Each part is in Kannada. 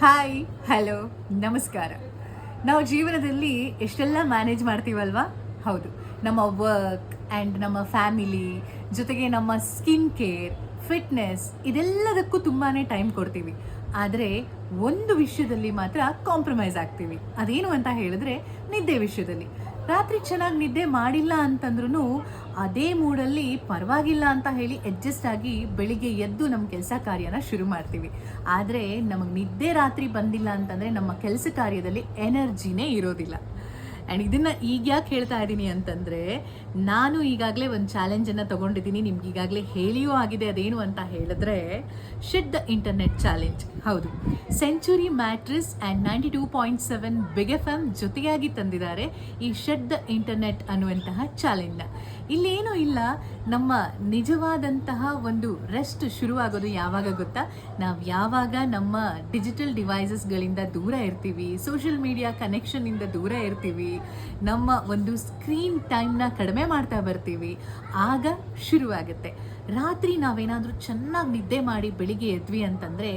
ಹಾಯ್, ಹಲೋ, ನಮಸ್ಕಾರ. ನಾವು ಜೀವನದಲ್ಲಿ ಎಷ್ಟೆಲ್ಲ ಮ್ಯಾನೇಜ್ ಮಾಡ್ತೀವಲ್ವಾ? ಹೌದು. ನಮ್ಮ ವರ್ಕ್ ಆ್ಯಂಡ್ ನಮ್ಮ ಫ್ಯಾಮಿಲಿ, ಜೊತೆಗೆ ನಮ್ಮ ಸ್ಕಿನ್ ಕೇರ್, ಫಿಟ್ನೆಸ್ ಇದೆಲ್ಲದಕ್ಕೂ ತುಂಬಾ ಟೈಮ್ ಕೊಡ್ತೀವಿ. ಆದರೆ ಒಂದು ವಿಷಯದಲ್ಲಿ ಮಾತ್ರ ಕಾಂಪ್ರಮೈಸ್ ಆಗ್ತೀವಿ. ಅದೇನು ಅಂತ ಹೇಳಿದ್ರೆ ನಿದ್ದೆ ವಿಷಯದಲ್ಲಿ. ರಾತ್ರಿ ಚೆನ್ನಾಗಿ ನಿದ್ದೆ ಮಾಡಿಲ್ಲ ಅಂತಂದ್ರೂ ಅದೇ ಮೂಡಲ್ಲಿ ಪರವಾಗಿಲ್ಲ ಅಂತ ಹೇಳಿ ಅಡ್ಜಸ್ಟ್ ಆಗಿ ಬೆಳಿಗ್ಗೆ ಎದ್ದು ನಮ್ಮ ಕೆಲಸ ಕಾರ್ಯನ ಶುರು ಮಾಡ್ತೀವಿ. ಆದರೆ ನಮಗೆ ನಿದ್ದೆ ರಾತ್ರಿ ಬಂದಿಲ್ಲ ಅಂತಂದರೆ ನಮ್ಮ ಕೆಲಸ ಕಾರ್ಯದಲ್ಲಿ ಎನರ್ಜಿನೇ ಇರೋದಿಲ್ಲ. ಆ್ಯಂಡ್ ಇದನ್ನು ಈಗ ಯಾಕೆ ಹೇಳ್ತಾ ಇದ್ದೀನಿ ಅಂತಂದರೆ, ನಾನು ಈಗಾಗಲೇ ಒಂದು ಚಾಲೆಂಜನ್ನು ತೊಗೊಂಡಿದ್ದೀನಿ. ನಿಮ್ಗೆ ಈಗಾಗಲೇ ಹೇಳಿಯೂ ಆಗಿದೆ. ಅದೇನು ಅಂತ ಹೇಳಿದ್ರೆ ಶೆಡ್ ದ ಇಂಟರ್ನೆಟ್ ಚಾಲೆಂಜ್. ಹೌದು, century mattress and 92.7 big F M ಜೊತೆಯಾಗಿ ತಂದಿದ್ದಾರೆ ಈ ಶೆಡ್ ದ ಇಂಟರ್ನೆಟ್ ಅನ್ನುವಂತಹ ಚಾಲೆಂಜ್ನ. ಇಲ್ಲೇನೂ ಇಲ್ಲ, ನಮ್ಮ ನಿಜವಾದಂತಹ ಒಂದು ರೆಸ್ಟ್ ಶುರುವಾಗೋದು ಯಾವಾಗ ಗೊತ್ತಾ? ನಾವು ಯಾವಾಗ ನಮ್ಮ ಡಿಜಿಟಲ್ ಡಿವೈಸಸ್ಗಳಿಂದ ದೂರ ಇರ್ತೀವಿ, ಸೋಷಿಯಲ್ ಮೀಡಿಯಾ ಕನೆಕ್ಷನ್ನಿಂದ ದೂರ ಇರ್ತೀವಿ, ನಮ್ಮ ಒಂದು ಸ್ಕ್ರೀನ್ ಟೈಮ್ನ ಕಡಿಮೆ ಮಾಡ್ತಾ ಬರ್ತೀವಿ, ಆಗ ಶುರುವಾಗುತ್ತೆ. ರಾತ್ರಿ ನಾವೇನಾದರೂ ಚೆನ್ನಾಗಿ ನಿದ್ದೆ ಮಾಡಿ ಬೆಳಿಗ್ಗೆ ಎದ್ವಿ ಅಂತಂದರೆ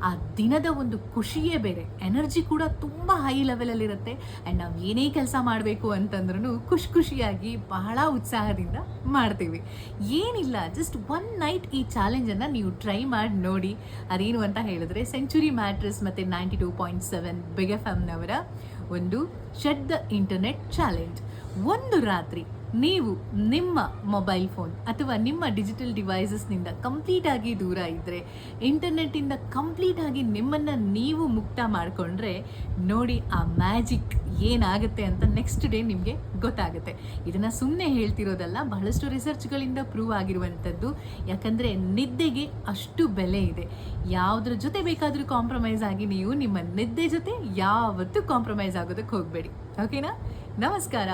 ಆ ದಿನದ ಒಂದು ಖುಷಿಯೇ ಬೇರೆ. ಎನರ್ಜಿ ಕೂಡ ತುಂಬ ಹೈ ಲೆವೆಲಲ್ಲಿರುತ್ತೆ. ಆ್ಯಂಡ್ ನಾವು ಏನೇ ಕೆಲಸ ಮಾಡಬೇಕು ಅಂತಂದ್ರೂ ಖುಷಿಯಾಗಿ ಬಹಳ ಉತ್ಸಾಹದಿಂದ ಮಾಡ್ತೀವಿ. ಏನಿಲ್ಲ, ಜಸ್ಟ್ ಒನ್ ನೈಟ್ ಈ ಚಾಲೆಂಜನ್ನು ನೀವು ಟ್ರೈ ಮಾಡಿ ನೋಡಿ. ಅದೇನು ಅಂತ ಹೇಳಿದ್ರೆ ಸೆಂಚುರಿ ಮ್ಯಾಟ್ರಿಸ್ ಮತ್ತು 92.7 ಬಿಗ್ ಎಫ್ ಎಮ್ನವರ ಒಂದು ಶೆಡ್ ದ ಇಂಟರ್ನೆಟ್ ಚಾಲೆಂಜ್. ಒಂದು ರಾತ್ರಿ ನೀವು ನಿಮ್ಮ ಮೊಬೈಲ್ ಫೋನ್ ಅಥವಾ ನಿಮ್ಮ ಡಿಜಿಟಲ್ ಡಿವೈಸಸ್ನಿಂದ ಕಂಪ್ಲೀಟಾಗಿ ದೂರ ಇದ್ದರೆ, ಇಂಟರ್ನೆಟ್ಟಿಂದ ಕಂಪ್ಲೀಟಾಗಿ ನಿಮ್ಮನ್ನು ನೀವು ಮುಕ್ತ ಮಾಡಿಕೊಂಡ್ರೆ ನೋಡಿ ಆ ಮ್ಯಾಜಿಕ್ ಏನಾಗುತ್ತೆ ಅಂತ ನೆಕ್ಸ್ಟ್ ಡೇ ನಿಮಗೆ ಗೊತ್ತಾಗುತ್ತೆ. ಇದನ್ನು ಸುಮ್ಮನೆ ಹೇಳ್ತಿರೋದಲ್ಲ, ಬಹಳಷ್ಟು ರಿಸರ್ಚ್ಗಳಿಂದ ಪ್ರೂವ್ ಆಗಿರುವಂಥದ್ದು. ಯಾಕಂದರೆ ನಿದ್ದೆಗೆ ಅಷ್ಟು ಬೆಲೆ ಇದೆ. ಯಾವುದ್ರ ಜೊತೆ ಬೇಕಾದರೂ ಕಾಂಪ್ರಮೈಸ್ ಆಗಿ ನೀವು ನಿಮ್ಮ ನಿದ್ದೆ ಜೊತೆ ಯಾವತ್ತೂ ಕಾಂಪ್ರಮೈಸ್ ಆಗೋದಕ್ಕೆ ಹೋಗಬೇಡಿ. ಓಕೆನಾ? ನಮಸ್ಕಾರ.